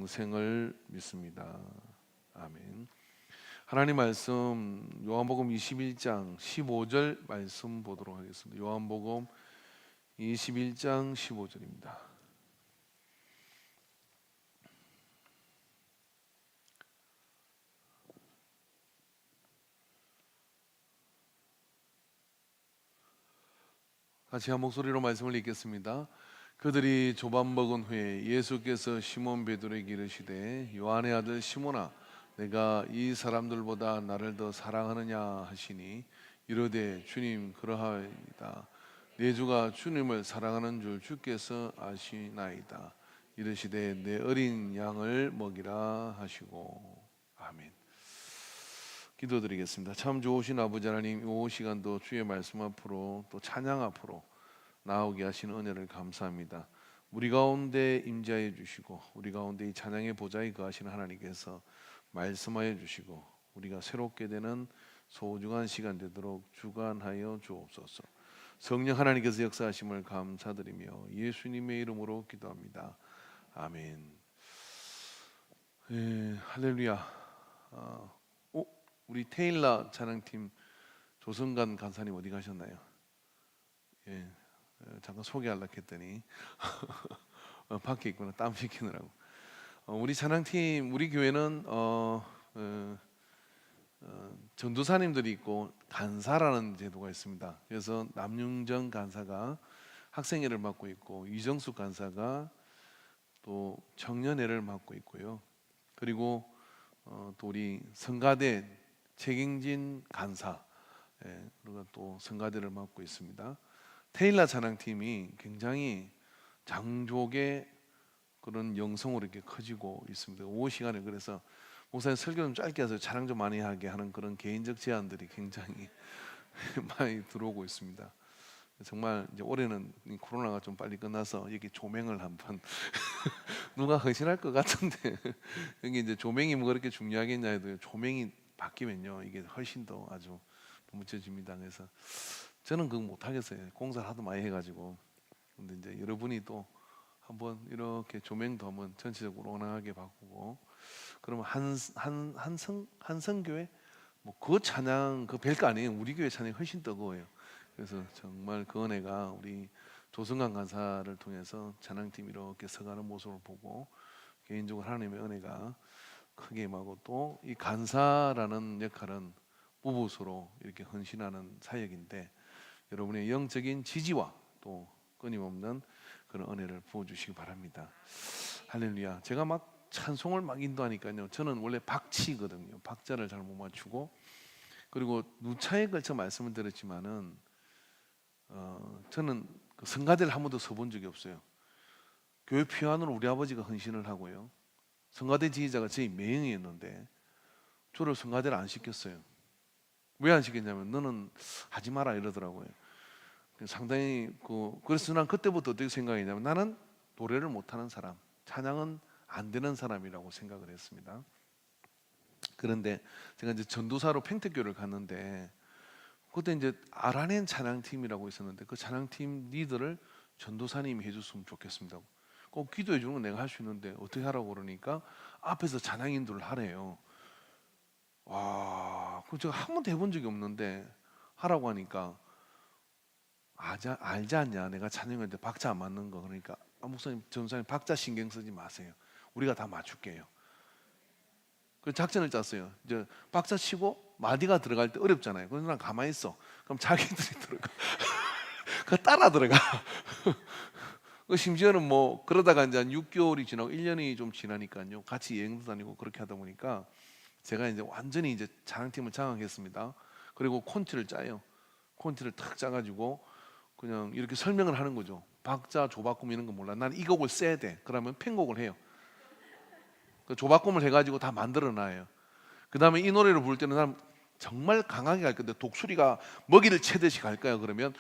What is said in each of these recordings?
생을 믿습니다. 아멘. 하나님 말씀 요한복음 21장 15절 말씀 보도록 하겠습니다. 요한복음 21장 15절입니다. 같이 한 목소리로 말씀을 읽겠습니다. 그들이 조반 먹은 후에 예수께서 시몬 베드로에게 이르시되 요한의 아들 시몬아 내가 이 사람들보다 나를 더 사랑하느냐 하시니 이르되 주님 그러하이다. 내 주가 주님을 사랑하는 줄 주께서 아시나이다. 이르시되 내 어린 양을 먹이라 하시고. 아멘. 기도드리겠습니다. 참 좋으신 아버지 하나님, 이 시간도 주의 말씀 앞으로 또 찬양 앞으로 나오게 하시는 은혜를 감사합니다. 우리 가운데 임재하여 주시고 우리 가운데 이 찬양의 보좌에 거하시는 하나님께서 말씀하여 주시고 우리가 새롭게 되는 소중한 시간 되도록 주관하여 주옵소서. 성령 하나님께서 역사하심을 감사드리며 예수님의 이름으로 기도합니다. 아멘. 할렐루야. 우리 테일라 찬양팀 조성관 간사님 어디 가셨나요? 잠깐 소개하려고 했더니 밖에 있구나. 땀 식히느라고. 우리 찬양팀, 우리 교회는 전도사님들이 있고 간사라는 제도가 있습니다. 그래서 남윤정 간사가 학생회를 맡고 있고 이정숙 간사가 또 청년회를 맡고 있고요. 그리고 또 우리 성가대 최경진 간사, 그리고 또 성가대를 맡고 있습니다. 테일라 찬양팀이 굉장히 장족의 그런 영성으로 이렇게 커지고 있습니다. 오후 시간에 그래서 목사님 설교 좀 짧게 해서 찬양 좀 많이 하게 하는 그런 개인적 제안들이 굉장히 많이 들어오고 있습니다. 정말 이제 올해는 코로나가 좀 빨리 끝나서 여기 조명을 한번 누가 헌신할 것 같은데 여기 이제 조명이 뭐 그렇게 중요하겠냐 해도 조명이 바뀌면요 이게 훨씬 더 아주 묻혀집니다. 그래서 저는 그거 못 하겠어요. 공사를 하도 많이 해가지고. 근데 이제 여러분이 또 한번 이렇게 조명도 한번 전체적으로 원활하게 바꾸고 그러면 한성교회 뭐 그 찬양 그 별거 아니에요. 우리 교회 찬양이 훨씬 뜨거워요. 그래서 정말 그 은혜가 우리 조성관 간사를 통해서 찬양팀 이렇게 서가는 모습을 보고 개인적으로 하나님의 은혜가 크게 임하고 또 이 간사라는 역할은 부부서로 이렇게 헌신하는 사역인데 여러분의 영적인 지지와 또 끊임없는 그런 은혜를 부어주시기 바랍니다. 할렐루야. 제가 막 찬송을 막 인도하니까요. 저는 원래 박치거든요. 박자를 잘 못 맞추고 그리고 누차에 걸쳐 말씀을 드렸지만은 저는 그 성가대를 한 번도 서본 적이 없어요. 교회 피아노는 우리 아버지가 헌신을 하고요. 성가대 지휘자가 저희 매형이었는데 저를 성가대를 안 시켰어요. 왜 안 시켰냐면 너는 하지 마라 이러더라고요. 상당히 그래서 난 그때부터 어떻게 생각했냐면 나는 노래를 못하는 사람, 찬양은 안 되는 사람이라고 생각을 했습니다. 그런데 제가 이제 전도사로 평택교를 갔는데 그때 이제 아라넨 찬양팀이라고 있었는데 그 찬양팀 리더를 전도사님이 해줬으면 좋겠습니다. 꼭 기도해 주는 건 내가 할 수 있는데 어떻게 하라고 그러니까 앞에서 찬양 인도를 하래요. 와, 그거 제가 한 번도 해본 적이 없는데 하라고 하니까 알지 않냐? 내가 찬양할 때 박자 안 맞는 거. 그러니까 목사님, 전사님 박자 신경 쓰지 마세요. 우리가 다 맞출게요. 그 작전을 짰어요. 이제 박자 치고 마디가 들어갈 때 어렵잖아요. 그래서 난 가만히 있어. 그럼 자기들이 들어가. 그 따라 들어가. 그 심지어는 뭐 그러다가 이제 한 6개월이 지나고 1년이 좀 지나니까요. 같이 여행도 다니고 그렇게 하다 보니까 제가 이제 완전히 이제 찬양팀을 장악했습니다. 그리고 콘티를 짜요. 콘티를 탁 짜가지고 그냥 이렇게 설명을 하는 거죠. 박자 조바꿈 이런 거 몰라. 난 이 곡을 써야 돼. 그러면 편곡을 해요. 그 조바꿈을 해가지고 다 만들어놔요. 그 다음에 이 노래를 부를 때는 난 정말 강하게 갈 건데 독수리가 먹이를 채듯이 갈까요? 그러면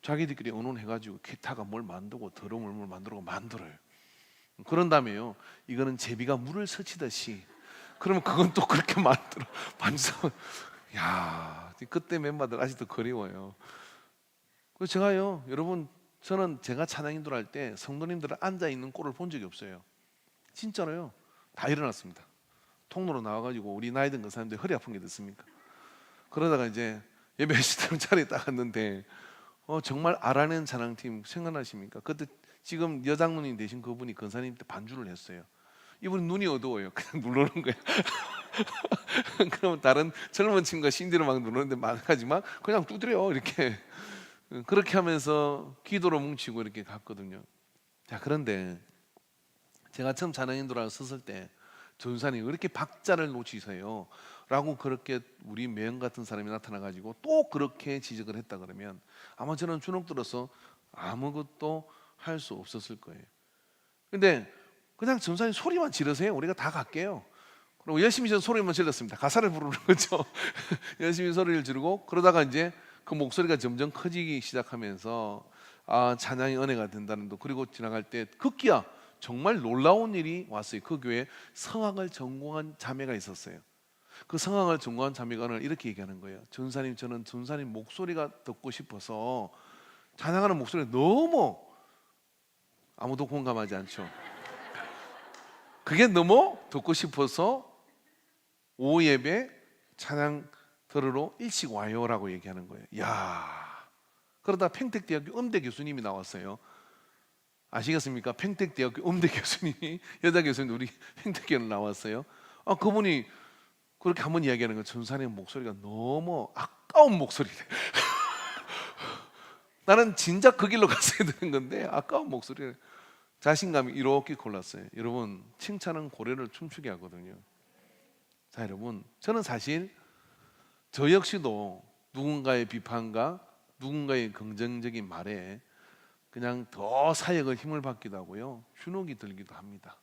자기들끼리 의논해가지고 기타가 뭘 만들고 드럼을 뭘 만들어요. 그런 다음에요. 이거는 제비가 물을 스치듯이. 그러면 그건 또 그렇게 만들어. 반성. 야, 그때 멤버들 아직도 그리워요. 그래서 제가요, 여러분, 저는 제가 찬양 인도할 때 성도님들 앉아 있는 꼴을 본 적이 없어요. 진짜로요. 다 일어났습니다. 통로로 나와가지고 우리 나이 든 사람들이 허리 아픈 게 됐습니까? 그러다가 이제 예배 시스템 자리에 딱 갔는데 정말 알아낸 찬양팀 생각나십니까? 그때 지금 여장로님 되신 그분이 권사님 때 반주를 했어요. 이분 눈이 어두워요. 그냥 누르는 거예요. 그럼 다른 젊은 친구가 신디로 막 누르는데 많아지만 그냥 두드려 이렇게. 그렇게 하면서 기도로 뭉치고 이렇게 갔거든요. 자, 그런데 제가 처음 찬양인도라고 섰을 때 전사님 왜 이렇게 박자를 놓치세요? 라고 그렇게 우리 매형 같은 사람이 나타나가지고 또 그렇게 지적을 했다 그러면 아마 저는 주눅 들어서 아무것도 할 수 없었을 거예요. 근데 그냥 전사님 소리만 지르세요. 우리가 다 갈게요. 그리고 열심히 저 소리만 질렀습니다. 가사를 부르는 거죠. 열심히 소리를 지르고 그러다가 이제 그 목소리가 점점 커지기 시작하면서 찬양이 은혜가 된다는 거. 그리고 지나갈 때 급기야 정말 놀라운 일이 왔어요. 그 교회에 성악을 전공한 자매가 있었어요. 그 성악을 전공한 자매가 오늘 이렇게 얘기하는 거예요. 전사님, 저는 전사님 목소리가 듣고 싶어서 찬양하는 목소리가 너무 아무도 공감하지 않죠. 그게 너무 듣고 싶어서 오후 예배 찬양 들으러 일찍 와요라고 얘기하는 거예요. 야, 그러다 평택대학교 음대 교수님이 나왔어요. 아시겠습니까? 평택대학교 음대 교수님이 여자 교수님 우리 평택교회 나왔어요. 그분이 그렇게 한번 이야기하는 거예요. 전사님 목소리가 너무 아까운 목소리래. 나는 진작 그 길로 갔어야 되는 건데 아까운 목소리래. 자신감이 이렇게 골랐어요. 여러분, 칭찬은 고래를 춤추게 하거든요. 자, 여러분, 저는 사실 저 역시도 누군가의 비판과 누군가의 긍정적인 말에 그냥 더 사역을 힘을 받기도 하고요, 주눅이 들기도 합니다.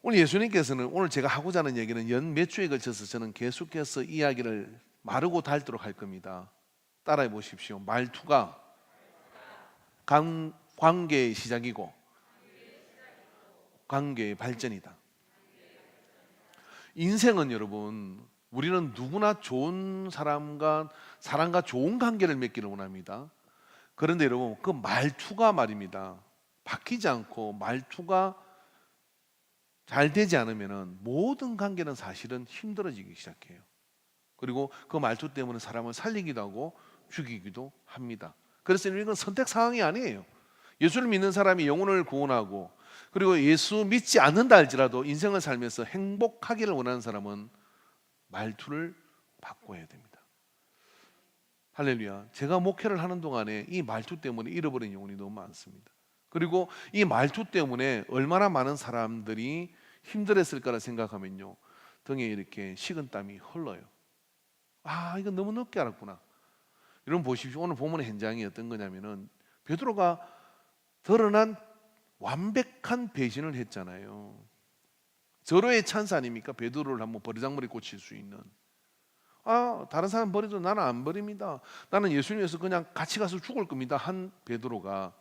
오늘 예수님께서는 오늘 제가 하고자 하는 얘기는 연 몇 주에 걸쳐서 저는 계속해서 이야기를 마르고 닳도록 할 겁니다. 따라해 보십시오. 말투가 관계의 시작이고 관계의 발전이다. 인생은 여러분, 우리는 누구나 좋은 사람과 좋은 관계를 맺기를 원합니다. 그런데 여러분, 그 말투가 말입니다, 바뀌지 않고 말투가 잘 되지 않으면 모든 관계는 사실은 힘들어지기 시작해요. 그리고 그 말투 때문에 사람을 살리기도 하고 죽이기도 합니다. 그래서 이건 선택 사항이 아니에요. 예수를 믿는 사람이 영혼을 구원하고 그리고 예수 믿지 않는다 할지라도 인생을 살면서 행복하기를 원하는 사람은 말투를 바꿔야 됩니다. 할렐루야. 제가 목회를 하는 동안에 이 말투 때문에 잃어버린 영혼이 너무 많습니다. 그리고 이 말투 때문에 얼마나 많은 사람들이 힘들었을까라 생각하면요, 등에 이렇게 식은땀이 흘러요. 이건 너무 늦게 알았구나. 여러분 보십시오. 오늘 본문의 현장이 어떤 거냐면은 베드로가 드러난 완벽한 배신을 했잖아요. 절호의 찬스 아닙니까? 베드로를 한번 버리장머리 꽂힐 수 있는. 다른 사람 버려도 나는 안 버립니다. 나는 예수님 위해서 그냥 같이 가서 죽을 겁니다. 한 베드로가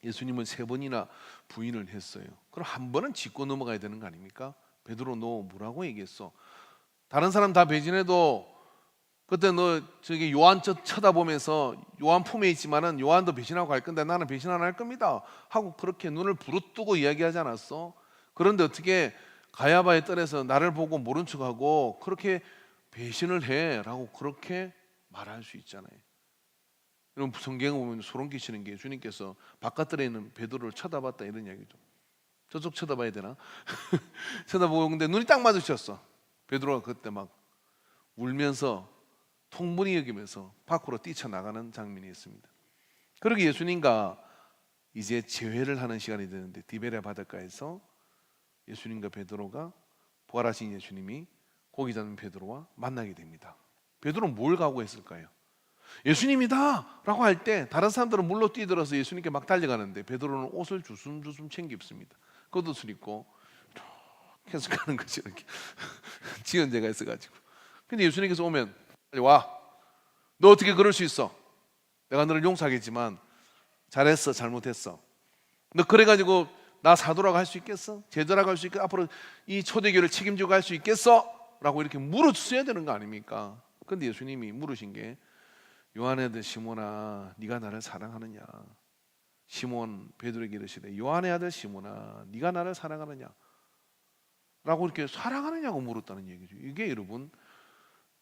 예수님은 3번이나 부인을 했어요. 그럼 한 번은 짚고 넘어가야 되는 거 아닙니까? 베드로, 너 뭐라고 얘기했어? 다른 사람 다 배신해도 그때 너 저기 요한 쳐다보면서 요한 품에 있지만은 요한도 배신하고 갈 건데 나는 배신 안 할 겁니다 하고 그렇게 눈을 부릅뜨고 이야기하지 않았어? 그런데 어떻게 가야바의 뜰에서 나를 보고 모른 척하고 그렇게 배신을 해라고 그렇게 말할 수 있잖아요. 여러분 성경에 보면 소름 끼치는 게 주님께서 바깥들에 있는 베드로를 쳐다봤다 이런 이야기죠. 저쪽 쳐다봐야 되나? 쳐다보고 근데 눈이 딱 마주쳤어. 베드로가 그때 막 울면서 통분히 여기면서 밖으로 뛰쳐나가는 장면이 있습니다. 그렇게 예수님과 이제 재회를 하는 시간이 되는데 디베랴 바닷가에서 예수님과 베드로가 부활하신 예수님이 고기 잡는 베드로와 만나게 됩니다. 베드로는 뭘 각오했을까요? 예수님이다 라고 할 때 다른 사람들은 물로 뛰들어서 예수님께 막 달려가는데 베드로는 옷을 주섬주섬 챙겨 입습니다. 겉옷을 입고 계속 가는 거죠. 이렇게 지연제가 있어가지고. 근데 예수님께서 오면 빨리 와, 너 어떻게 그럴 수 있어? 내가 너를 용서하겠지만 잘했어, 잘못했어. 너 그래가지고 나 사도라고 할 수 있겠어? 제자라고 할 수 있겠어? 앞으로 이 초대교회를 책임지고 갈 수 있겠어? 라고 이렇게 물어주셔야 되는 거 아닙니까? 근데 예수님이 물으신 게 요한의 아들 시몬아, 네가 나를 사랑하느냐? 시몬 베드로에게 이르시되 요한의 아들 시몬아, 네가 나를 사랑하느냐? 라고 이렇게 사랑하느냐고 물었다는 얘기죠. 이게 여러분,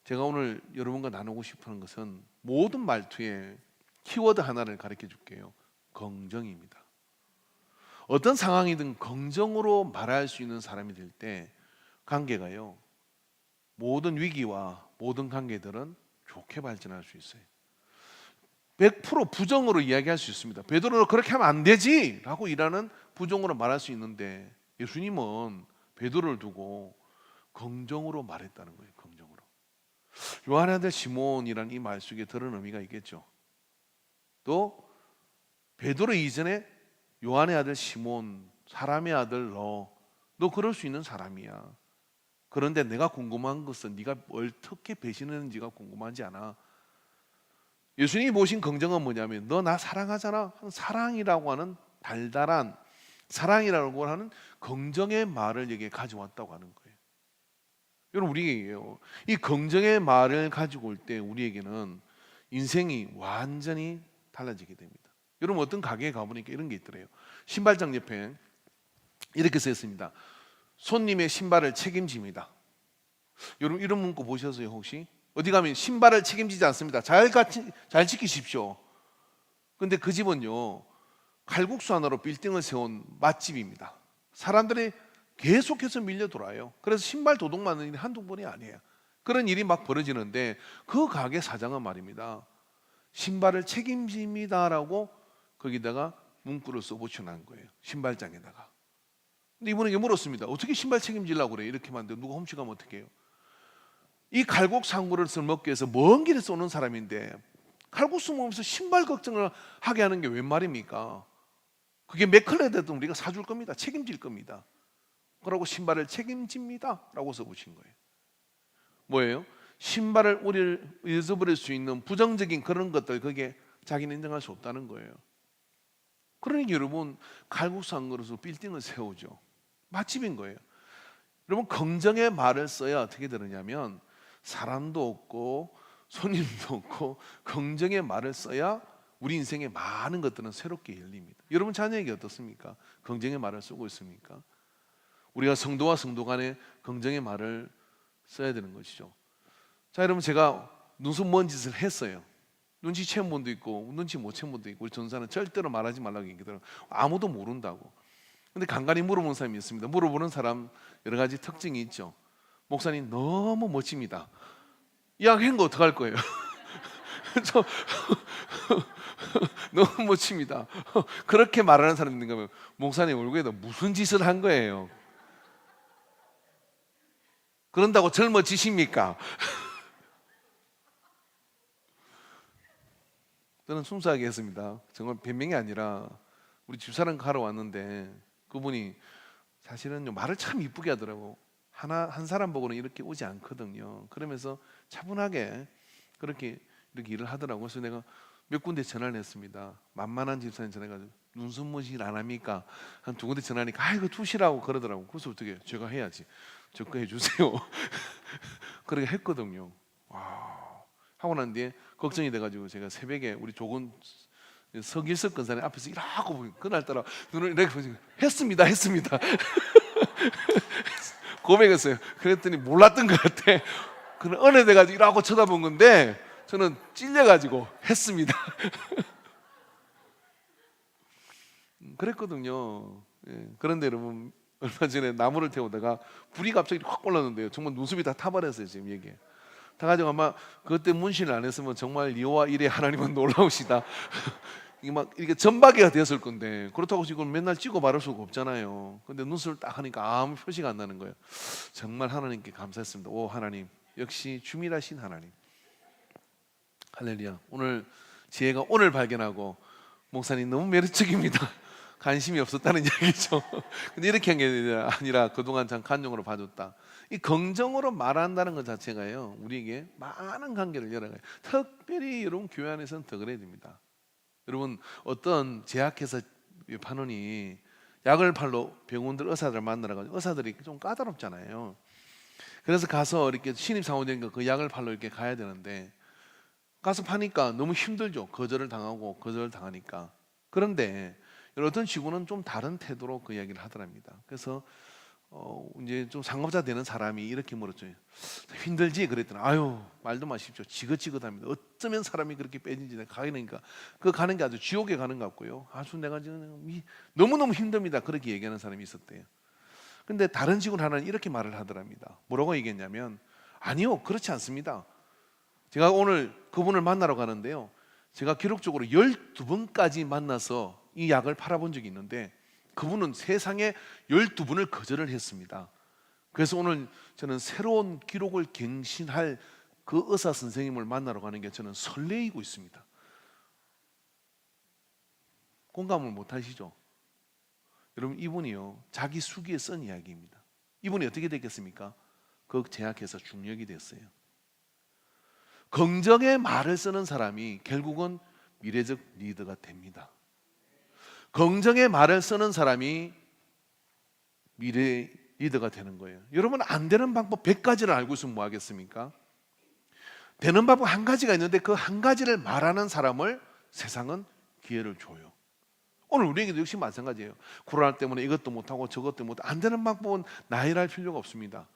제가 오늘 여러분과 나누고 싶은 것은 모든 말투에 키워드 하나를 가르쳐 줄게요. 긍정입니다. 어떤 상황이든 긍정으로 말할 수 있는 사람이 될 때 관계가요, 모든 위기와 모든 관계들은 좋게 발전할 수 있어요. 100% 부정으로 이야기할 수 있습니다. 베드로는 그렇게 하면 안 되지 라고 일하는 부정으로 말할 수 있는데, 예수님은 베드로를 두고 긍정으로 말했다는 거예요. 긍정으로. 요한의 아들 시몬이라는 이 말 속에 들은 의미가 있겠죠. 또 베드로 이전에 요한의 아들 시몬, 사람의 아들 너 그럴 수 있는 사람이야. 그런데 내가 궁금한 것은 네가 어떻게 배신했는지가 궁금하지 않아. 예수님이 보신 긍정은 뭐냐면, 너 나 사랑하잖아. 사랑이라고 하는 달달한, 사랑이라고 하는 긍정의 말을 여기에 가져왔다고 하는 거예요. 여러분, 우리에게요, 이 긍정의 말을 가지고 올 때 우리에게는 인생이 완전히 달라지게 됩니다. 여러분, 어떤 가게에 가보니까 이런 게 있더래요. 신발장 옆에 이렇게 써 있습니다. 손님의 신발을 책임집니다. 여러분, 이런 문구 보셨어요 혹시? 어디 가면 신발을 책임지지 않습니다. 잘 지키십시오. 근데 그 집은요, 칼국수 하나로 빌딩을 세운 맛집입니다. 사람들이 계속해서 밀려 들어와요. 그래서 신발 도둑 맞는 일이 한두 번이 아니에요. 그런 일이 막 벌어지는데, 그 가게 사장은 말입니다, 신발을 책임집니다라고 거기다가 문구를 써붙여놓은 거예요. 신발장에다가. 근데 이분에게 물었습니다. 어떻게 신발 책임지려고 그래? 이렇게 만데 누가 훔쳐가면 어떡해요? 이 칼국수 한 그릇을 먹기 위해서 먼 길에서 오는 사람인데 칼국수 먹으면서 신발 걱정을 하게 하는 게 웬 말입니까? 그게 맥클레드든 우리가 사줄 겁니다. 책임질 겁니다. 그러고 신발을 책임집니다 라고 써붙인 거예요. 뭐예요? 신발을 우리를 잊어버릴 수 있는 부정적인 그런 것들, 그게 자기는 인정할 수 없다는 거예요. 그러니까 여러분, 칼국수 한 그릇으로 빌딩을 세우죠. 맛집인 거예요. 여러분, 긍정의 말을 써야 어떻게 되느냐면, 사람도 없고 손님도 없고 긍정의 말을 써야 우리 인생의 많은 것들은 새롭게 열립니다. 여러분 자녀에게 어떻습니까? 긍정의 말을 쓰고 있습니까? 우리가 성도와 성도 간에 긍정의 말을 써야 되는 것이죠. 자, 여러분, 제가 눈썹 먼 짓을 했어요. 눈치챈 분도 있고 눈치 못 챈 분도 있고, 우리 전사는 절대로 말하지 말라고 얘기하더라고요. 아무도 모른다고. 근데 간간히 물어보는 사람이 있습니다. 물어보는 사람 여러 가지 특징이 있죠. 목사님 너무 멋집니다. 이야기한 거 어떡할 거예요? 저 너무 멋집니다. 그렇게 말하는 사람이 있는가 하면, 목사님 얼굴에다 무슨 짓을 한 거예요? 그런다고 젊어지십니까? 저는 순수하게 했습니다. 정말 변명이 아니라 우리 집사람 가러 왔는데 그분이 사실은 말을 참 이쁘게 하더라고. 한 사람 보고는 이렇게 오지 않거든요. 그러면서 차분하게 그렇게 이렇게 일을 하더라고요. 그래서 내가 몇 군데 전화를 했습니다. 만만한 집사님 전화해가지고 눈썹 문신 안 합니까? 한 두 군데 전화하니까 아이고 투시라고 그러더라고. 그래서 어떻게 제가 해야지. 저거 해주세요. 그렇게 했거든요. 와. 하고 난 뒤에 걱정이 돼가지고 제가 새벽에 우리 조건 서길석 근사님 앞에서 이라고 보고, 그날따라 눈을 이렇게 보시고 했습니다. 고백했어요. 그랬더니 몰랐던 것 같아. 그는 은혜돼가지고 이라고 쳐다본 건데 저는 찔려가지고 했습니다. 그랬거든요. 예. 그런데 여러분, 얼마 전에 나무를 태우다가 불이 갑자기 확 올랐는데요. 정말 눈썹이 다 타버렸어요. 지금 얘기해. 다 가지고 아마 그때 문신을 안 했으면 정말 이와 일에 하나님은 놀라우시다. 이게 막 이렇게 점박이가 되었을 건데, 그렇다고 지금 맨날 찍어 바를 수가 없잖아요. 근데 눈썹을 딱 하니까 아무 표시가 안 나는 거예요. 정말 하나님께 감사했습니다. 오 하나님, 역시 주밀하신 하나님. 할렐루야. 오늘 지혜가 오늘 발견하고, 목사님 너무 매력적입니다. 관심이 없었다는 얘기죠. 근데 이렇게 한 게 아니라 그동안 참 간용으로 봐줬다. 이 긍정으로 말한다는 것 자체가요, 우리에게 많은 관계를 열어가요. 특별히 여러분 교회 안에서는 더 그래야 됩니다. 여러분, 어떤 제약회사 판원이 약을 팔러 병원들 의사들 만나러 가지고, 의사들이 좀 까다롭잖아요. 그래서 가서 이렇게 신입사원이니까 그 약을 팔러 이렇게 가야 되는데, 가서 파니까 너무 힘들죠. 거절을 당하고 거절을 당하니까. 그런데 어떤 직원은 좀 다른 태도로 그 이야기를 하더랍니다. 그래서 이제 좀 상업자 되는 사람이 이렇게 물었죠. 힘들지? 그랬더니 아유 말도 마십시오. 지긋지긋합니다. 어쩌면 사람이 그렇게 빼진지 내가 가니까 그 가는 게 아주 지옥에 가는 것 같고요. 아주 내가 지금 너무너무 힘듭니다. 그렇게 얘기하는 사람이 있었대요. 근데 다른 직원 하나는 이렇게 말을 하더랍니다. 뭐라고 얘기했냐면 아니요 그렇지 않습니다. 제가 오늘 그분을 만나러 가는데요. 제가 기록적으로 12분까지 만나서 이 약을 팔아본 적이 있는데 그분은 세상에 12분을 거절을 했습니다. 그래서 오늘 저는 새로운 기록을 갱신할 그 의사 선생님을 만나러 가는 게 저는 설레이고 있습니다. 공감을 못 하시죠? 여러분 이분이요 자기 수기에 쓴 이야기입니다. 이분이 어떻게 됐겠습니까? 그 제약회사 중력이 됐어요. 긍정의 말을 쓰는 사람이 결국은 미래적 리더가 됩니다. 긍정의 말을 쓰는 사람이 미래 리더가 되는 거예요. 여러분 안 되는 방법 100가지를 알고 있으면 뭐 하겠습니까? 되는 방법 한 가지가 있는데 그 한 가지를 말하는 사람을 세상은 기회를 줘요. 오늘 우리에게도 역시 마찬가지예요. 코로나 때문에 이것도 못하고 저것도 못하고 안 되는 방법은 나열할 필요가 없습니다.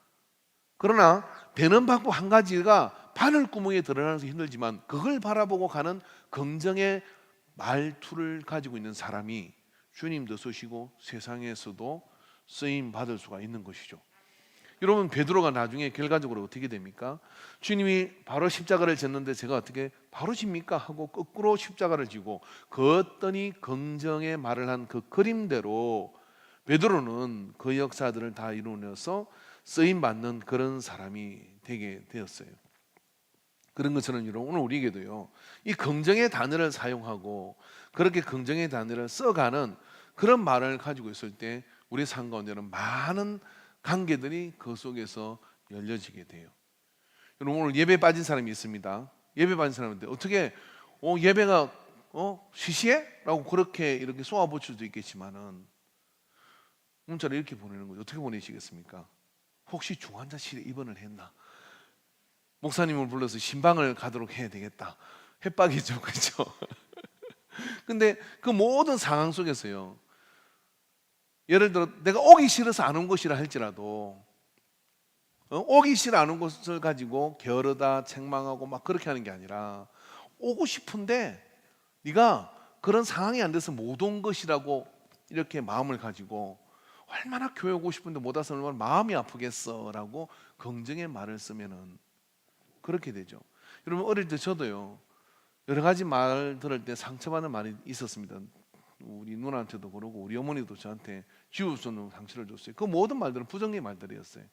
그러나 되는 방법 한 가지가 바늘구멍에 드러나서 힘들지만 그걸 바라보고 가는 긍정의 말투를 가지고 있는 사람이 주님도 쓰시고 세상에서도 쓰임 받을 수가 있는 것이죠. 여러분 베드로가 나중에 결과적으로 어떻게 됩니까? 주님이 바로 십자가를 졌는데 제가 어떻게 바로 집니까? 하고 거꾸로 십자가를 지고 걷더니 긍정의 말을 한 그 그림대로 베드로는 그 역사들을 다 이루면서 쓰임 받는 그런 사람이 되게 되었어요. 그런 것처럼 여러분 오늘 우리에게도요 이 긍정의 단어를 사용하고 그렇게 긍정의 단어를 써가는 그런 말을 가지고 있을 때 우리 삶 가운데는 많은 관계들이 그 속에서 열려지게 돼요. 여러분 오늘 예배 빠진 사람이 있습니다. 예배 빠진 사람인데 어떻게 예배가 시시해? 라고 그렇게 이렇게 쏘아붙일 수도 있겠지만은 문자를 이렇게 보내는 거죠. 어떻게 보내시겠습니까? 혹시 중환자실에 입원을 했나? 목사님을 불러서 신방을 가도록 해야 되겠다. 협박이죠, 그렇죠? 근데 그 모든 상황 속에서요. 예를 들어 내가 오기 싫어서 안 온 것이라 할지라도 오기 싫어 안 온 것을 가지고 게으르다 책망하고 막 그렇게 하는 게 아니라 오고 싶은데 네가 그런 상황이 안 돼서 못 온 것이라고 이렇게 마음을 가지고 얼마나 교회 오고 싶은데 못 와서 얼마나 마음이 아프겠어라고 긍정의 말을 쓰면은 그렇게 되죠. 여러분 어릴 때 저도요 여러 가지 말 들을 때 상처받는 말이 있었습니다. 우리 누나한테도 그러고 우리 어머니도 저한테 지우수는 상처를 줬어요. 그 모든 말들은 부정의 말들이었어요.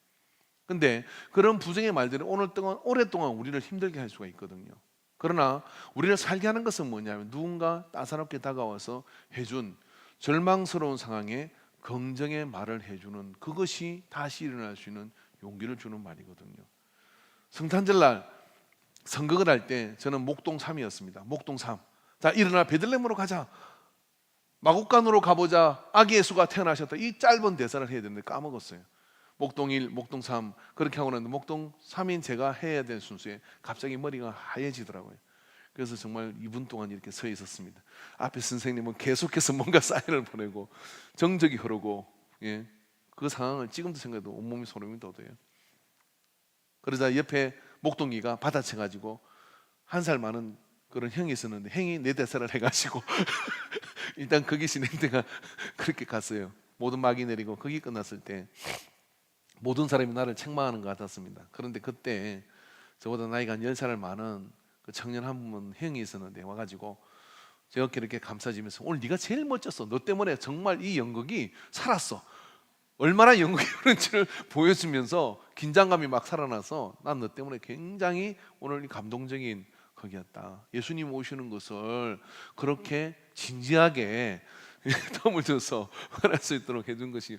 근데 그런 부정의 말들이 오랫동안 우리를 힘들게 할 수가 있거든요. 그러나 우리를 살게 하는 것은 뭐냐면 누군가 따사롭게 다가와서 해준 절망스러운 상황에 긍정의 말을 해주는 그것이 다시 일어날 수 있는 용기를 주는 말이거든요. 성탄절날 선거를 할 때 저는 목동 3이었습니다. 목동 3. 자 일어나 베들레헴으로 가자. 마국간으로 가보자. 아기 예수가 태어나셨다. 이 짧은 대사를 해야 되는데 까먹었어요. 목동 1, 목동 3 그렇게 하고 나는데 목동 3인 제가 해야 될 순서에 갑자기 머리가 하얘지더라고요. 그래서 정말 2분 동안 이렇게 서 있었습니다. 앞에 선생님은 계속해서 뭔가 사인을 보내고 정적이 흐르고 그 상황을 지금도 생각해도 온몸이 소름이 돋아요. 그러자 옆에 목동이가 받아쳐가지고 한 살 많은 그런 형이 있었는데 형이 내 대사를 해가지고 일단 거기 진행대가 그렇게 갔어요. 모든 막이 내리고 거기 끝났을 때 모든 사람이 나를 책망하는 것 같았습니다. 그런데 그때 저보다 나이가 한 10살을 많은 그 청년 한 분 형이 있었는데 와가지고 제 어깨 이렇게 감싸주면서 오늘 네가 제일 멋졌어. 너 때문에 정말 이 연극이 살았어. 얼마나 연극이 그런지를 보여주면서 긴장감이 막 살아나서 난 너 때문에 굉장히 오늘 감동적인 거기였다. 예수님 오시는 것을 그렇게 진지하게 덤을 들어서 말할 수 있도록 해준 것이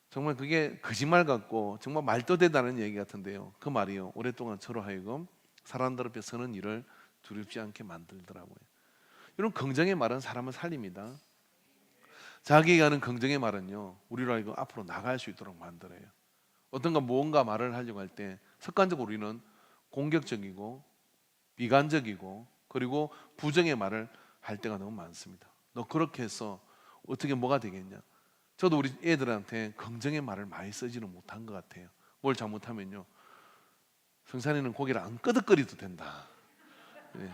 정말 그게 거짓말 같고 정말 말도 되다는 얘기 같은데요. 그 말이요 오랫동안 저로 하여금 사람들 앞에 서는 일을 두렵지 않게 만들더라고요. 이런 긍정의 말은 사람을 살립니다. 자기가 하는 긍정의 말은요 우리로 하여금 앞으로 나갈 수 있도록 만들어요. 어떤가 무언가 말을 하려고 할 때 습관적으로 우리는 공격적이고 비관적이고 그리고 부정의 말을 할 때가 너무 많습니다. 너 그렇게 해서 어떻게 뭐가 되겠냐? 저도 우리 애들한테 긍정의 말을 많이 쓰지는 못한 것 같아요. 뭘 잘못하면요, 성산이는 고개를 안 끄덕거리도 된다. 네.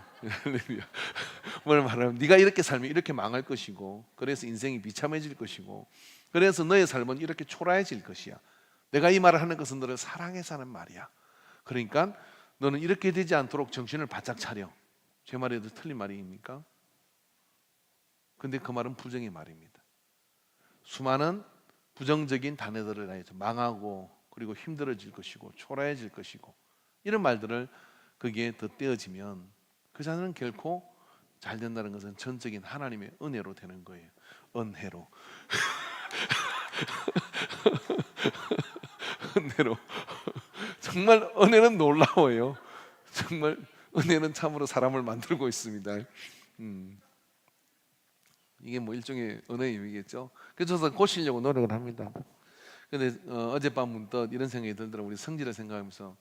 뭘 말하면 네가 이렇게 살면 이렇게 망할 것이고, 그래서 인생이 비참해질 것이고, 그래서 너의 삶은 이렇게 초라해질 것이야. 내가 이 말을 하는 것은 너를 사랑해서 하는 말이야. 그러니까 너는 이렇게 되지 않도록 정신을 바짝 차려. 제 말에도 틀린 말입니까? 근데 그 말은 부정의 말입니다. 수많은 부정적인 단어들을 해서 망하고, 그리고 힘들어질 것이고, 초라해질 것이고, 이런 말들을 거기에 덧대어지면 그 자녀는 결코 잘 된다는 것은 전적인 하나님의 은혜로 되는 거예요. 은혜로. 은혜로. 정말 은혜는 놀라워요. 정말 은혜는 참으로 사람을 만들고 있습니다. 이게 뭐 일종의 은혜의 의미겠죠. 그래서 저도 고치려고 노력을 합니다. 근데 어젯밤 문득 이런 생각이 들더라고요. 우리 성지를 생각하면서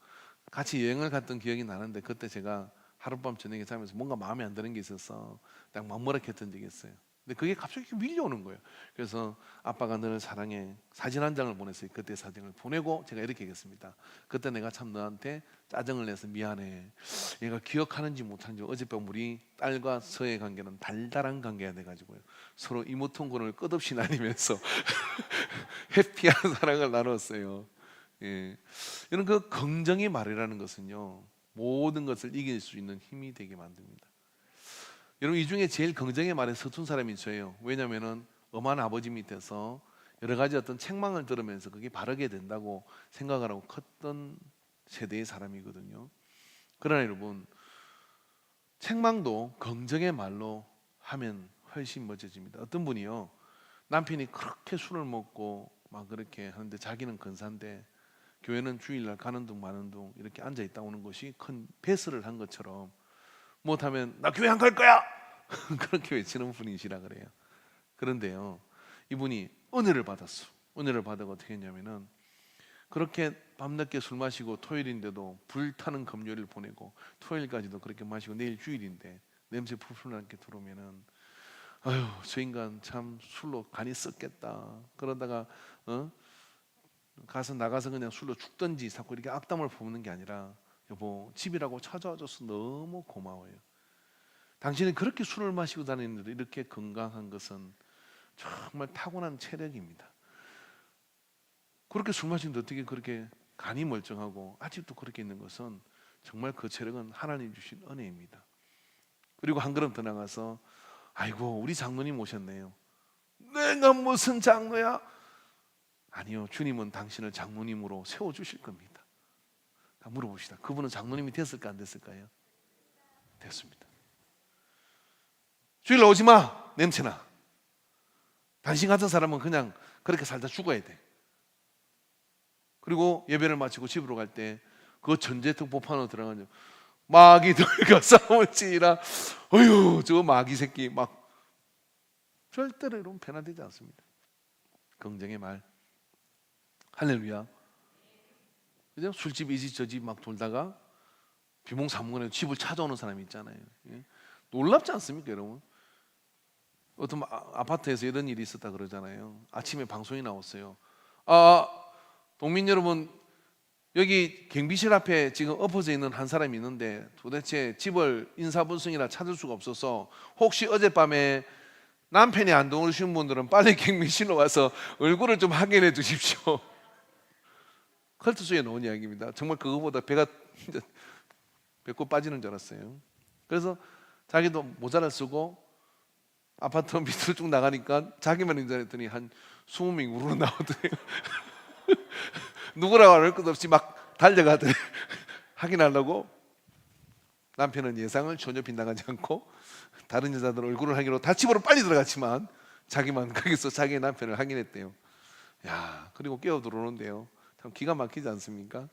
같이 여행을 갔던 기억이 나는데, 그때 제가 하룻밤 저녁에 자면서 뭔가 마음에 안 드는 게 있어서 딱 막무락했던 적이 있어요. 근데 그게 갑자기 밀려오는 거예요. 그래서 아빠가 너를 사랑해 사진 한 장을 보냈어요. 그때 사진을 보내고 제가 이렇게 얘기했습니다. 그때 내가 참 너한테 짜증을 내서 미안해. 얘가 기억하는지 못하는지, 어젯밤 우리 딸과 서의 관계는 달달한 관계가 돼가지고요, 서로 이모통군을 끝없이 나누면서 해피한 사랑을 나눴어요. 예. 이런 그 긍정의 말이라는 것은요, 모든 것을 이길 수 있는 힘이 되게 만듭니다. 여러분, 이 중에 제일 긍정의 말에 서툰 사람이 저예요. 왜냐하면 엄한 아버지 밑에서 여러 가지 어떤 책망을 들으면서 그게 바르게 된다고 생각을 하고 컸던 세대의 사람이거든요. 그러나 여러분, 책망도 긍정의 말로 하면 훨씬 멋져집니다. 어떤 분이요, 남편이 그렇게 술을 먹고 막 그렇게 하는데 자기는 근사인데 교회는 주일날 가는 둥 마는 둥 이렇게 앉아 있다 오는 것이 큰 배설을 한 것처럼, 못하면 나 교회 안 갈 거야 그렇게 외치는 분이시라 그래요. 그런데요, 이분이 은혜를 받았어. 은혜를 받아가 어떻게 했냐면은, 그렇게 밤늦게 술 마시고 토요일인데도 불타는 금요일을 보내고, 토요일까지도 그렇게 마시고 내일 주일인데 냄새 풀풀 나게 들어오면은, 아유 저 인간 참 술로 간이 썩겠다. 그러다가 가서 나가서 그냥 술로 죽든지 자꾸 이렇게 악담을 품는 게 아니라, 여보 집이라고 찾아와줘서 너무 고마워요. 당신이 그렇게 술을 마시고 다니는데도 이렇게 건강한 것은 정말 타고난 체력입니다. 그렇게 술 마시는데 어떻게 그렇게 간이 멀쩡하고 아직도 그렇게 있는 것은 정말 그 체력은 하나님 주신 은혜입니다. 그리고 한 걸음 더 나가서, 아이고 우리 장로님 오셨네요. 내가 무슨 장로야? 아니요, 주님은 당신을 장로님으로 세워주실 겁니다. 다 물어봅시다. 그분은 장로님이 됐을까 안 됐을까요? 됐습니다. 주일 오지 마, 냄새나. 당신 같은 사람은 그냥 그렇게 살다 죽어야 돼. 그리고 예배를 마치고 집으로 갈 때 그 전제특 보판으로 들어가죠. 마귀들과 싸울지라. 어휴 저 마귀 새끼 막. 절대로 여러분 변화되지 않습니다. 긍정의 말. 할렐루야. 그죠? 술집 이 집 저 집 막 돌다가 비몽사몽간에 집을 찾아오는 사람이 있잖아요. 예? 놀랍지 않습니까 여러분? 어떤 아파트에서 이런 일이 있었다 그러잖아요. 아침에 방송이 나왔어요. 동민 여러분, 여기 경비실 앞에 지금 엎어져 있는 한 사람이 있는데 도대체 집을 인사분성이라 찾을 수가 없어서, 혹시 어젯밤에 남편이 안 들어오신 분들은 빨리 경비실로 와서 얼굴을 좀 확인해 주십시오. 컬트쇼에 나온 이야기입니다. 정말 그거보다 배가 배꼽 빠지는 줄 알았어요. 그래서 자기도 모자를 쓰고 아파트 밑으로 쭉 나가니까 자기만 인사했더니 한 20명이 우르르 나오더래요. 누구라고 할 것 없이 막 달려가더래요. 확인하려고. 남편은 예상을 전혀 빗나가지 않고 다른 여자들 얼굴을 확인하러 다 집으로 빨리 들어갔지만 자기만 거기서 자기의 남편을 확인했대요. 야, 그리고 깨어 들어오는데요, 참 기가 막히지 않습니까?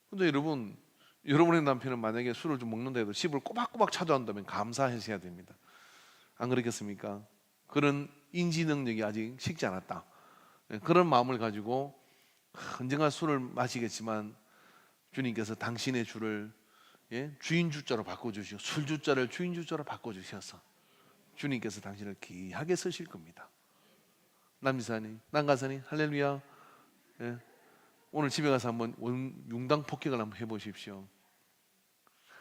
근데 여러분, 여러분의 남편은 만약에 술을 좀 먹는다 해도 집을 꼬박꼬박 찾아온다면 감사하셔야 됩니다. 안 그렇겠습니까? 그런 인지 능력이 아직 식지 않았다. 그런 마음을 가지고 언젠가 술을 마시겠지만 주님께서 당신의 주를 주인 주자로 바꿔주시고 술 주자를 주인 주자로 바꿔주셔서 주님께서 당신을 귀하게 쓰실 겁니다. 남이사님, 난가사님, 할렐루야. 예. 오늘 집에 가서 한번 융당 폭격을 한번 해보십시오.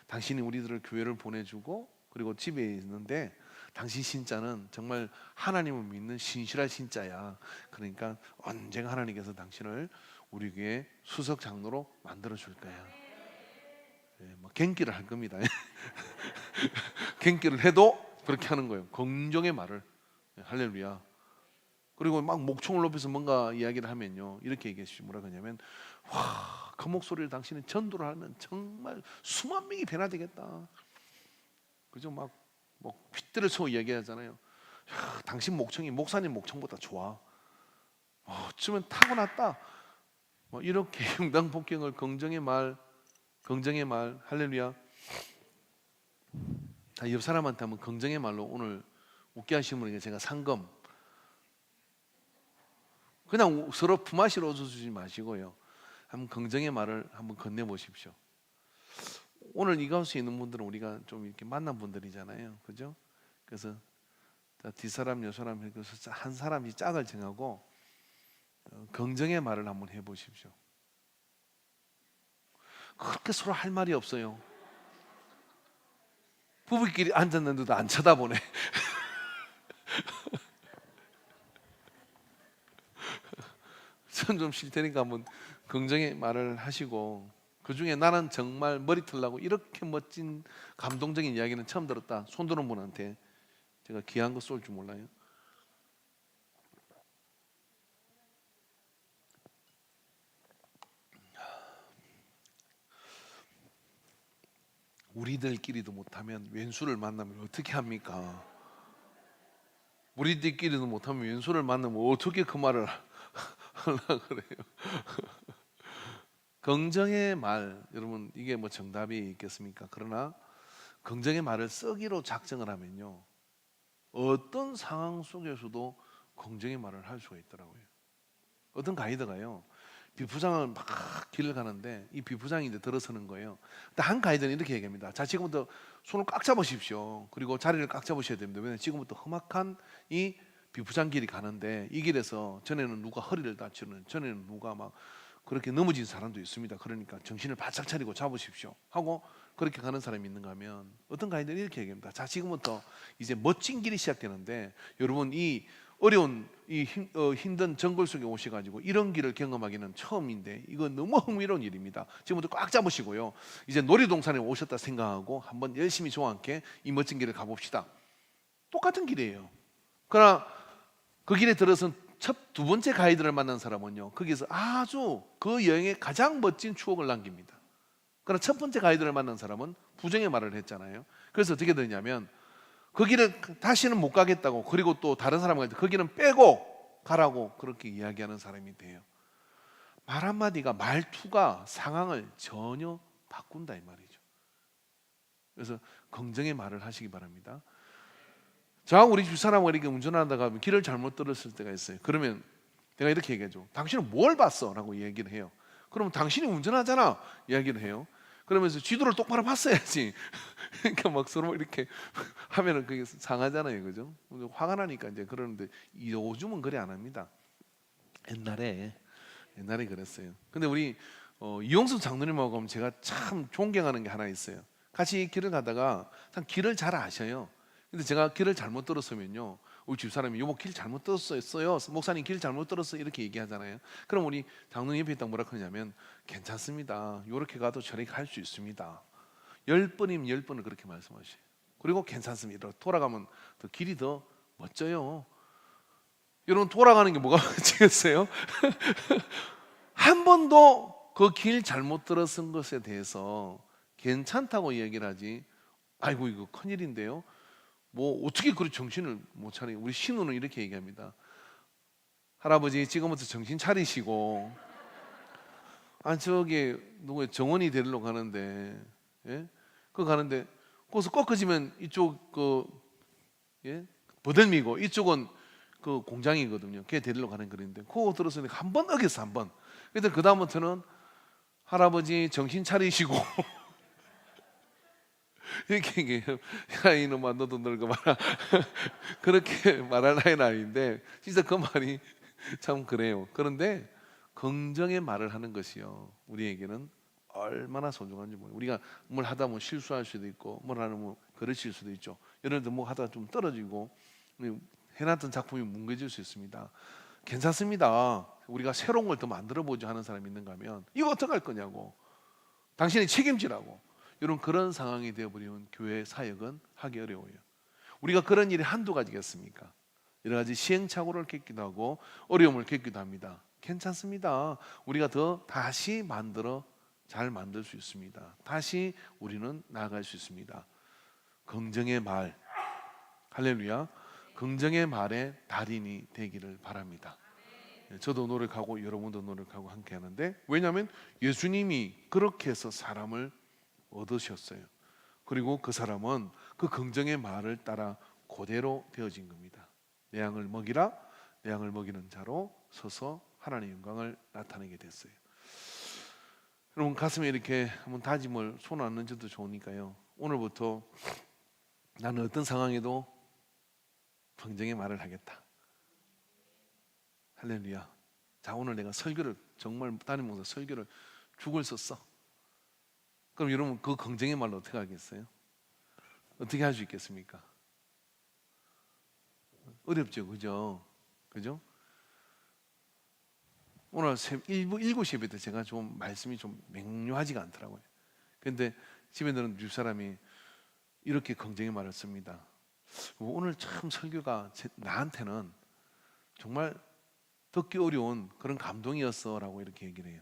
당신이 우리들을 교회를 보내주고 그리고 집에 있는데 당신 신자는 정말 하나님을 믿는 신실한 신자야. 그러니까 언젠가 하나님께서 당신을 우리 교회 수석 장로로 만들어 줄 거야. 예, 뭐 갱기를 할 겁니다. 갱기를 해도 그렇게 하는 거예요. 긍정의 말을. 예, 할렐루야. 그리고 막 목청을 높여서 뭔가 이야기를 하면요, 이렇게 얘기하시죠. 뭐라 그러냐면, 와, 그 목소리를 당신은 전도를 하면 정말 수만 명이 변화되겠다. 그죠? 막 휘뜰을 쳐 이야기하잖아요. 야, 당신 목청이 목사님 목청보다 좋아. 어쩌면 타고났다. 뭐 이렇게 융당폭격을 긍정의 말, 할렐루야. 옆 사람한테 한번 긍정의 말로 오늘 웃게 하시는 분에게 제가 상금. 그냥 서로 품앗이로 웃어주지 마시고요. 한번 긍정의 말을 한번 건네보십시오. 오늘 이 가운데 있는 분들은 우리가 좀 이렇게 만난 분들이잖아요, 그죠? 그래서 뒷사람, 옆사람 해서 한 사람이 짝을 정하고 긍정의 말을 한번 해보십시오. 그렇게 서로 할 말이 없어요. 부부끼리 앉았는데도 안 쳐다보네. 전 좀 싫다니까 한번 긍정의 말을 하시고, 그 중에 나는 정말 머리털 나고 이렇게 멋진 감동적인 이야기는 처음 들었다. 손 드는 분한테 제가 귀한 거 쏠 줄 몰라요. 우리들끼리도 못하면 왼수를 만나면 어떻게 합니까? 우리들끼리도 못하면 왼수를 만나면 어떻게 그 말을 하려고 그래요? 긍정의 말, 여러분 이게 뭐 정답이 있겠습니까? 그러나 긍정의 말을 쓰기로 작정을 하면요, 어떤 상황 속에서도 긍정의 말을 할 수가 있더라고요. 어떤 가이드가요, 비프장을 막 길을 가는데 이 비프장이 이제 들어서는 거예요. 근데 한 가이드는 이렇게 얘기합니다. 자, 지금부터 손을 꽉 잡으십시오. 그리고 자리를 꽉 잡으셔야 됩니다. 왜냐하면 지금부터 험악한 이 비프장 길이 가는데, 이 길에서 전에는 누가 허리를 다치는, 전에는 누가 막 그렇게 넘어진 사람도 있습니다. 그러니까 정신을 바짝 차리고 잡으십시오 하고 그렇게 가는 사람이 있는가 하면, 어떤 가이드는 이렇게 얘기합니다. 자, 지금부터 이제 멋진 길이 시작되는데 여러분 이 어려운 힘든 정글 속에 오셔가지고 이런 길을 경험하기는 처음인데 이거 너무 흥미로운 일입니다. 지금부터 꽉 잡으시고요, 이제 놀이동산에 오셨다 생각하고 한번 열심히 저와 함께 이 멋진 길을 가봅시다. 똑같은 길이에요. 그러나 그 길에 들어선 두 번째 가이드를 만난 사람은요, 거기서 아주 그 여행의 가장 멋진 추억을 남깁니다. 그러나 첫 번째 가이드를 만난 사람은 부정의 말을 했잖아요. 그래서 어떻게 되냐면 그 길을 다시는 못 가겠다고, 그리고 또 다른 사람한테 그 길은 빼고 가라고 그렇게 이야기하는 사람이 돼요. 말 한마디가, 말투가 상황을 전혀 바꾼다 이 말이죠. 그래서 긍정의 말을 하시기 바랍니다. 자, 우리 집사람과 이렇게 운전하다가 길을 잘못 들었을 때가 있어요. 그러면 내가 이렇게 얘기하죠. 당신은 뭘 봤어? 라고 얘기를 해요. 그러면 당신이 운전하잖아 이야기를 해요. 그러면서 지도를 똑바로 봤어야지. 그러니까 막 서로 이렇게 하면은 그게 상하잖아요, 그죠? 화가 나니까 이제 그러는데 요즘은 그래 안 합니다. 옛날에 그랬어요. 근데 우리 이용수 장로님하고 제가 참 존경하는 게 하나 있어요. 같이 길을 가다가 참 길을 잘 아셔요. 근데 제가 길을 잘못 들었으면요, 우리 집사람이 여보 길 잘못 들었어요, 목사님 길 잘못 들었어요 이렇게 얘기하잖아요. 그럼 우리 장로님 옆에 있다 뭐라 그러냐면, 괜찮습니다, 요렇게 가도 저렇게 할 수 있습니다. 10번이면 10번을 그렇게 말씀하셔요. 그리고 괜찮습니다, 돌아가면 더 길이 더 멋져요. 여러분 돌아가는 게 뭐가 멋지겠어요? 한 번도 그 길 잘못 들었은 것에 대해서 괜찮다고 얘기를 하지, 아이고 이거 큰일인데요, 뭐 어떻게 그리 정신을 못 차리고. 우리 신우는 이렇게 얘기합니다. 할아버지 지금부터 정신 차리시고, 아 저기 누구 정원이 데리러 가는데, 예? 그 가는데 거기서 꺾어지면 이쪽 버들미고 이쪽은 그 공장이거든요. 걔 데리러 가는 거리인데 그거 들었으니까 한 번 어겼어, 한 번. 근데 그 다음부터는 할아버지 정신 차리시고 이렇게 얘기해요. 야 이놈아 너도 늙어봐라. 그렇게 말할 나이는 아닌데 진짜 그 말이 참 그래요. 그런데 긍정의 말을 하는 것이요 우리에게는 얼마나 소중한지 모르요 우리가 뭘 하다 보면 실수할 수도 있고 뭘 하면 그르칠 수도 있죠. 예를 들어 뭐 하다가 좀 떨어지고 해놨던 작품이 뭉개질 수 있습니다. 괜찮습니다. 우리가 새로운 걸 더 만들어 보자 하는 사람이 있는가 하면 이거 어떻게 할 거냐고 당신이 책임지라고 이런 그런 상황이 되어버리면 교회 사역은 하기 어려워요. 우리가 그런 일이 한두 가지겠습니까? 여러 가지 시행착오를 겪기도 하고 어려움을 겪기도 합니다. 괜찮습니다. 우리가 더 다시 만들어 잘 만들 수 있습니다. 다시 우리는 나아갈 수 있습니다. 긍정의 말, 할렐루야. 긍정의 말의 달인이 되기를 바랍니다. 저도 노력하고 여러분도 노력하고 함께 하는데 왜냐하면 예수님이 그렇게 해서 사람을 얻으셨어요. 그리고 그 사람은 그 긍정의 말을 따라 그대로 되어진 겁니다. 내 양을 먹이라, 내 양을 먹이는 자로 서서 하나님의 영광을 나타내게 됐어요. 여러분 가슴에 이렇게 한번 다짐을 손 안 얹어도 좋으니까요. 오늘부터 나는 어떤 상황에도 긍정의 말을 하겠다. 할렐루야. 자 오늘 내가 설교를 정말 담임 목사 설교를 죽을 썼어. 그럼 여러분 그 긍정의 말로 어떻게 하겠어요? 어떻게 할 수 있겠습니까? 어렵죠, 그죠? 그죠? 오늘 일곱 시 예배 때 제가 좀 말씀이 좀 명료하지가 않더라고요. 근데 집에 들은 집사람이 이렇게 긍정의 말을 씁니다. 오늘 참 설교가 나한테는 정말 듣기 어려운 그런 감동이었어라고 이렇게 얘기를 해요.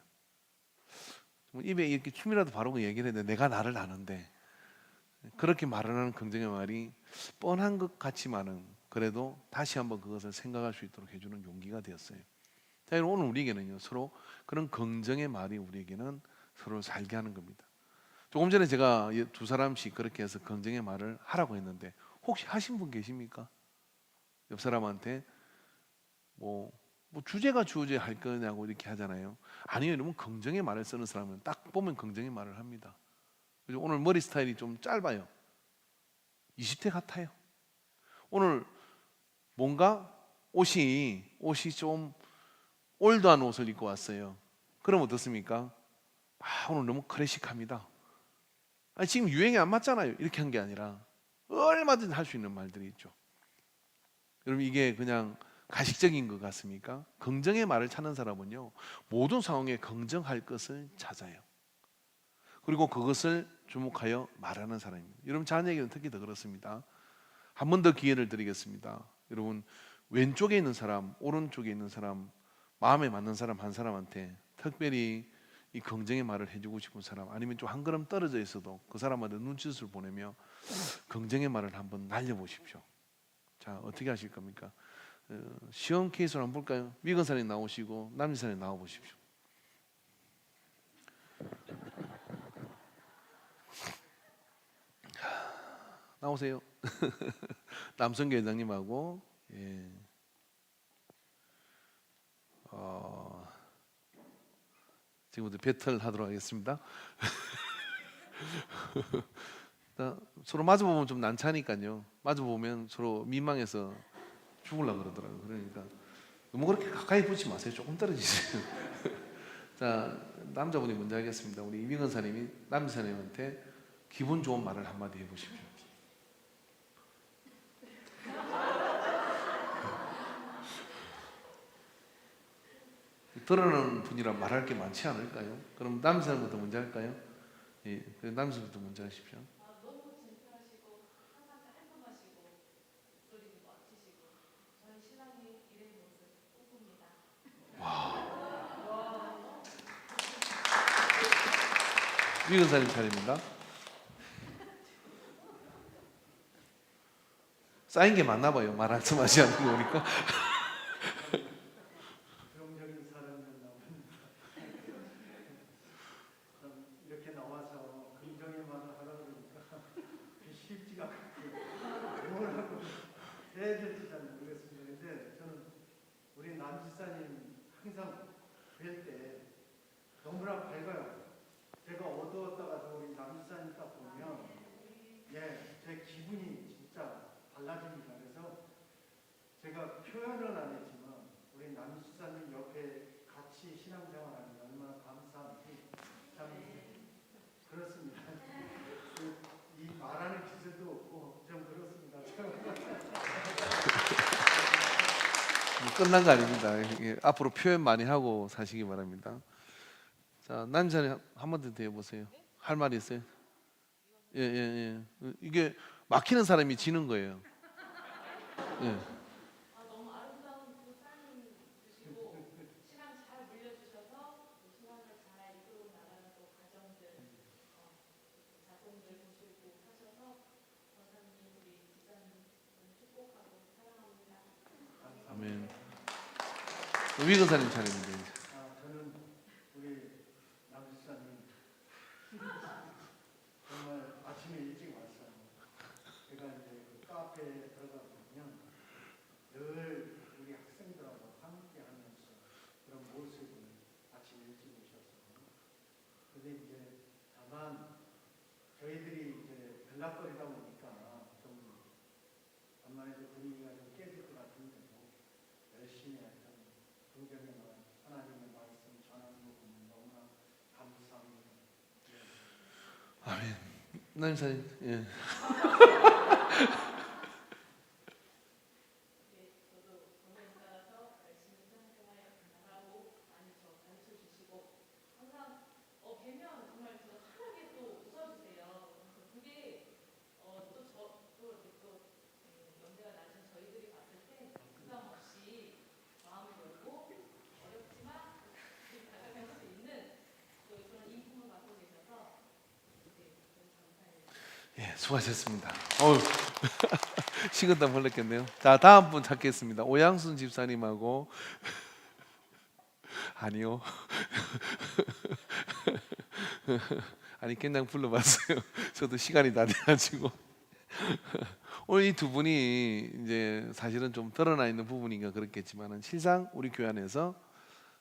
입에 이렇게 춤이라도 바르고 얘기를 했는데 내가 나를 아는데 그렇게 말을 하는 긍정의 말이 뻔한 것 같지만은 그래도 다시 한번 그것을 생각할 수 있도록 해주는 용기가 되었어요. 자, 오늘 우리에게는요 서로 그런 긍정의 말이 우리에게는 서로 살게 하는 겁니다. 조금 전에 제가 두 사람씩 그렇게 해서 긍정의 말을 하라고 했는데 혹시 하신 분 계십니까? 옆 사람한테 뭐 주제가 주제 할 거냐고 이렇게 하잖아요. 아니요, 여러분 긍정의 말을 쓰는 사람은 딱 보면 긍정의 말을 합니다. 그죠? 오늘 머리 스타일이 좀 짧아요. 20대 같아요. 오늘 뭔가 옷이 좀 올드한 옷을 입고 왔어요. 그럼 어떻습니까? 오늘 너무 클래식합니다. 아니, 지금 유행에 안 맞잖아요. 이렇게 한 게 아니라 얼마든지 할 수 있는 말들이 있죠. 여러분 이게 그냥 가식적인 것 같습니까? 긍정의 말을 찾는 사람은요 모든 상황에 긍정할 것을 찾아요. 그리고 그것을 주목하여 말하는 사람입니다. 여러분 자녀에게는 특히 더 그렇습니다. 한 번 더 기회를 드리겠습니다. 여러분 왼쪽에 있는 사람, 오른쪽에 있는 사람, 마음에 맞는 사람 한 사람한테 특별히 이 긍정의 말을 해주고 싶은 사람, 아니면 좀 한 걸음 떨어져 있어도 그 사람한테 눈짓을 보내며 긍정의 말을 한번 날려보십시오. 자, 어떻게 하실 겁니까? 시험 케이스를 한번 볼까요? 미건사님 나오시고 남지사님 나와보십시오. 나오세요. 남성교 회장님하고 예. 지금부터 배틀 하도록 하겠습니다. 서로 마주보면 좀 난처하니까요. 마주보면 서로 민망해서 죽으려고 그러더라고요. 그러니까 너무 그렇게 가까이 붙지 마세요. 조금 떨어지세요. 자, 남자분이 먼저 하겠습니다. 우리 이민건 사님이 남사님한테 기분 좋은 말을 한마디 해보십시오. 들어는 분이라 말할 게 많지 않을까요? 그럼 남사님부터 먼저 할까요? 예, 남사님부터 먼저 하십시오. 너무 진솔하시고 항상 깔끔하시고 목소리도 멋지시고 저희 신랑이 이런 모습 꿈꿉니다. 이민건 사님 차례입니다. 쌓인 게 많나 봐요. 말씀하지 않는 거 보니까. 부정적인 사람이었나 이렇게 나와서 긍정의 말을 하라 그러니까 쉽지가 않고 뭘 하고 해야 될지 잘 모르겠습니다. 근데 저는 우리 남지사님 항상 뵐 때 너무나 밝아요. 제가 어두웠다가 우리 남지사님 딱 보면 끝난 거 아닙니다. 예, 앞으로 표현 많이 하고 사시기 바랍니다. 자, 남자는 한 번 더 해보세요. 할 말이 있어요? 예, 예, 예. 이게 막히는 사람이 지는 거예요. 예. 너무 아름다운 두 삶 주시고 신앙 잘 물려주셔서 그 신앙을 잘 이끌고 나가는 또 과정들, 작품들 보시고 하셔서 권사님 우리 집사님 축복하고 사랑합니다. 아멘. 위근사님 차례입니다. 이제. 저는 우리 남수사님 정말 아침에 일찍 왔어요. 제가 이제 그 카페에 들어가 보면 늘 우리 학생들하고 함께 하면서 그런 모습을 아침 일찍 오셔서 근데 이제 다만 저희들이 이제 연락거리다 보니까 좀 간만에 분위기가 좀 깨질 것 같은데도 열심히 하여튼 긍정의 말, 하나님의 말씀 전하는 거 보면 너무나 감사합니다. 아멘. 남사님, 예. 저도 본에 따라서 열심히 신앙생활 나가고 많이 저 가르쳐 주시고 항상 뵈면 정말 저 환하게 또 웃어주세요. 그래서 그게 또 이렇게 또 연세가 나신 저희들이 봤을 때 부담 없이 마음을 열고 어렵지만 다가갈 수 있는 또 그런 인품을 갖고 계셔서 너무 감사해요. 예, 수고하셨습니다. 어우, 식은땀 흘렸겠네요. 자, 다음 분 찾겠습니다. 오양순 집사님하고 아니요. 아니 그냥 불러봤어요. 저도 시간이 다 돼가지고 오늘 이 두 분이 이제 사실은 좀 드러나 있는 부분인가 그렇겠지만은 실상 우리 교회 안에서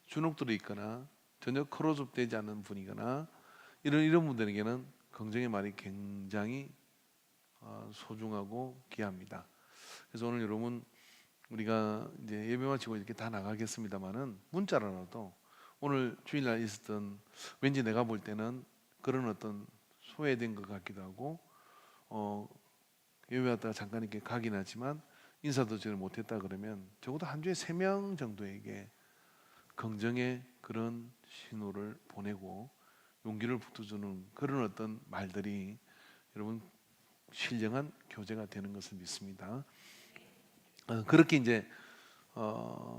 주눅들이 있거나 전혀 크로즈업 되지 않는 분이거나 이런 분들에게는 긍정의 말이 굉장히 소중하고 귀합니다. 그래서 오늘 여러분 우리가 이제 예배 마치고 이렇게 다 나가겠습니다만은 문자로라도 오늘 주일날 있었던 왠지 내가 볼 때는 그런 어떤 소외된 것 같기도 하고 예배 왔다가 잠깐 이렇게 가긴 하지만 인사도 제대로 못했다 그러면 적어도 한 주에 3명 정도에게 긍정의 그런 신호를 보내고 용기를 북돋주는 그런 어떤 말들이 여러분 신령한 교제가 되는 것을 믿습니다. 그렇게 이제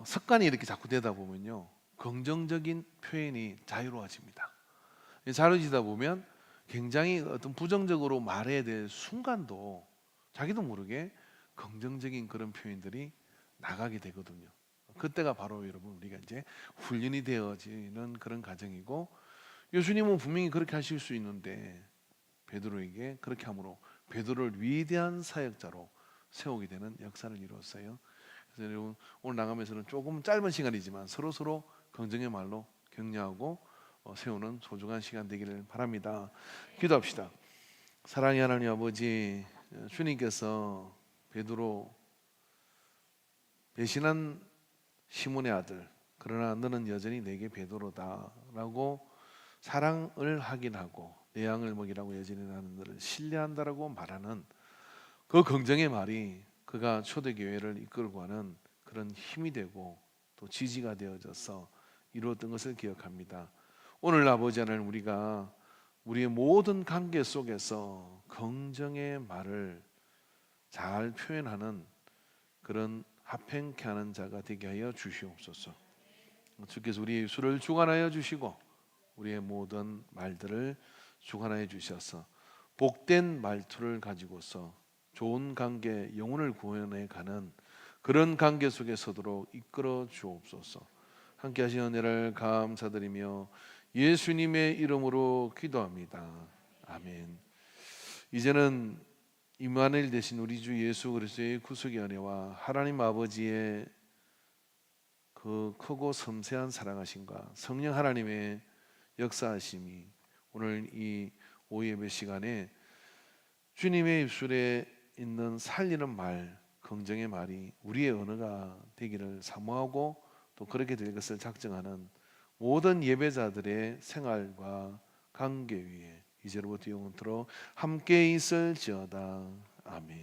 습관이 이렇게 자꾸 되다 보면요 긍정적인 표현이 자유로워집니다. 자유로워지다 보면 굉장히 어떤 부정적으로 말해야 될 순간도 자기도 모르게 긍정적인 그런 표현들이 나가게 되거든요. 그때가 바로 여러분 우리가 이제 훈련이 되어지는 그런 과정이고 예수님은 분명히 그렇게 하실 수 있는데 베드로에게 그렇게 함으로 베드로를 위대한 사역자로 세우게 되는 역사를 이루었어요. 그래서 여러분 오늘 나가면서는 조금 짧은 시간이지만 서로 긍정의 말로 격려하고 세우는 소중한 시간 되기를 바랍니다. 기도합시다. 사랑의 하나님 아버지, 주님께서 베드로 배신한 시몬의 아들 그러나 너는 여전히 내게 베드로다라고 사랑을 하긴 하고 내 양을 먹이라고 여전히 나는 너를 신뢰한다라고 말하는 그 긍정의 말이 그가 초대교회를 이끌고 가는 그런 힘이 되고 또 지지가 되어져서 이루었던 것을 기억합니다. 오늘 아버지 하나님 우리가 우리의 모든 관계 속에서 긍정의 말을 잘 표현하는 그런 합행케 하는 자가 되게 하여 주시옵소서. 주께서 우리의 입술을 주관하여 주시고 우리의 모든 말들을 주관하여 주셔서 복된 말투를 가지고서 좋은 관계, 영혼을 구원해 가는 그런 관계 속에 서도록 이끌어 주옵소서. 함께 하신 은혜를 감사드리며 예수님의 이름으로 기도합니다. 아멘. 이제는 임마누엘 되신 우리 주 예수 그리스도의 구속의 은혜와 하나님 아버지의 그 크고 섬세한 사랑하심과 성령 하나님의 역사하심이 오늘 이 오후 예배 시간에 주님의 입술에 있는 살리는 말, 긍정의 말이 우리의 언어가 되기를 사모하고 또 그렇게 될 것을 작정하는 모든 예배자들의 생활과 관계 위에 이제로부터 영원토록 함께 있을지어다. 아멘.